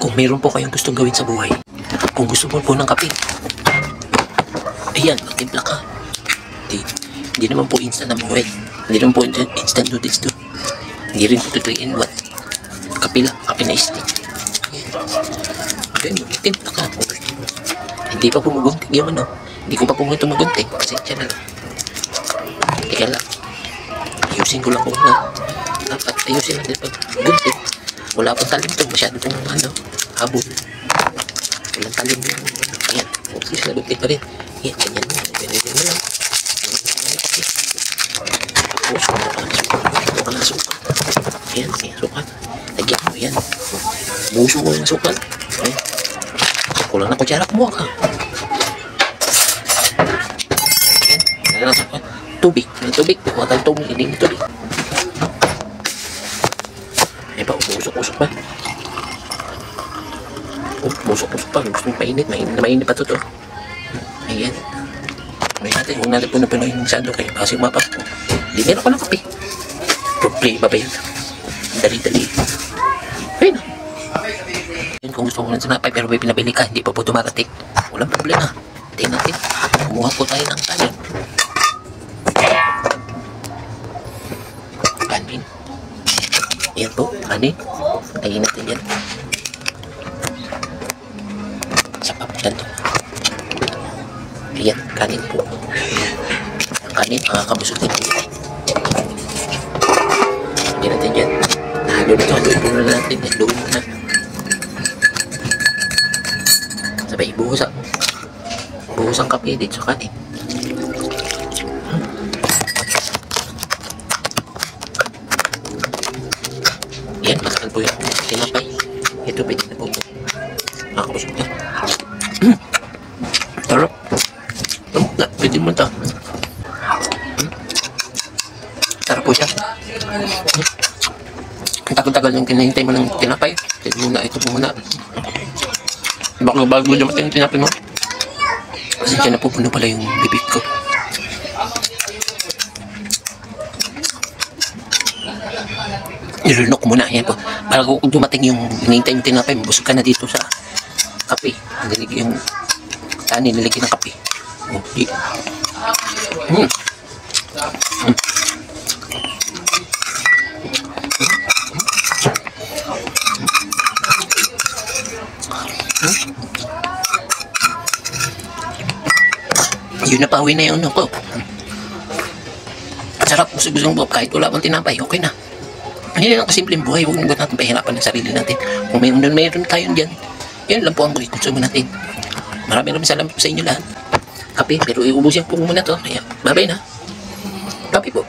Kung mayroon po kayong gustong gawin sa buhay, kung gusto mo po ng kape, ayan, magtimpla ka. Hindi naman po instant na buhay. Hindi naman po instant noodles to. Hindi rin po 3 in 1. Kape lang, kape na stick. Ayan, magtimpla ka. Hindi pa pumugunting yung ano. Hindi ko pa tumugunting. Pasensya na lang. Teka lang. Ayusin ko lang kung na. Dapat ayusin natin pag gunting. Wala pang talim to. Masyado pong ano, habol. Walang talim yung ayan. Okay, sinagunting pa rin. Ayan, ganyan mo. Ganyan mo lang. Tapos, wala ka ng sukat. Ayan, sukat. Lagyan mo yan. Buso mo yung sukat. Ayan. Kulang na kutsara, kumuha ka. Ayan, lagyan ng sukat. Tubig. Tubig. Kuha tayong tubig. Hindi mo tubig. Ayan pa, umusok-usok pa. Umusok-usok pa. Gusto mong mainit. Mainit pa ito. Ayan. Ngayon natin, huwag natin puno-punoin masyado kayo. Kasi mapas po. Hindi meron ko ng kape. Problema ba yan? Dali-dali. Ayun. Yun, kung gusto mo ng sinapay pero may pinabili ka, hindi pa po tumarating. Walang problema. Tingnan natin. Kumuha po tayo ng kanin. Kanin. Ayan po, kanin. Lagyan natin yan. Sapa po yan to. Ayan, kanin po. Ang kanin, kabusog din po. Lagyan natin yan. Nahalo na ito. Haluin po na natin. Haluin mo na. Sabay, buhos ang kape dito sa kanin. Ayan, masakal po yung tinapay. Ito, pwede na po po. Nakakabusog na. Tarap. Pwede mo ito. Tarap po siya. Ang tagal-tagal yung kinahintay mo ng tinapay. Pwede muna, ito po muna. Baka bago mo dumating yung tinapay mo. Kasi siya napupuno pala yung bibig ko. Nilunok muna. Yan po. Para kung dumating yung hinihintay yung tinapay, mabusog ka na dito sa kape. Niligay yung kanin, niligay ng kape. Okay. Yun na pauwi na yung ano ko. Sarap, busog-busog po. Kahit wala pang tinapay, okay na. Hindi lang kasimpleng buhay. Huwag natin pahirapan ng sarili natin. Kung mayroon tayo dyan, yun lang po ang konsumo natin. Maraming salamat po sa inyo lahat. Kape, pero iubusin po muna to. Bye-bye na. Kape po.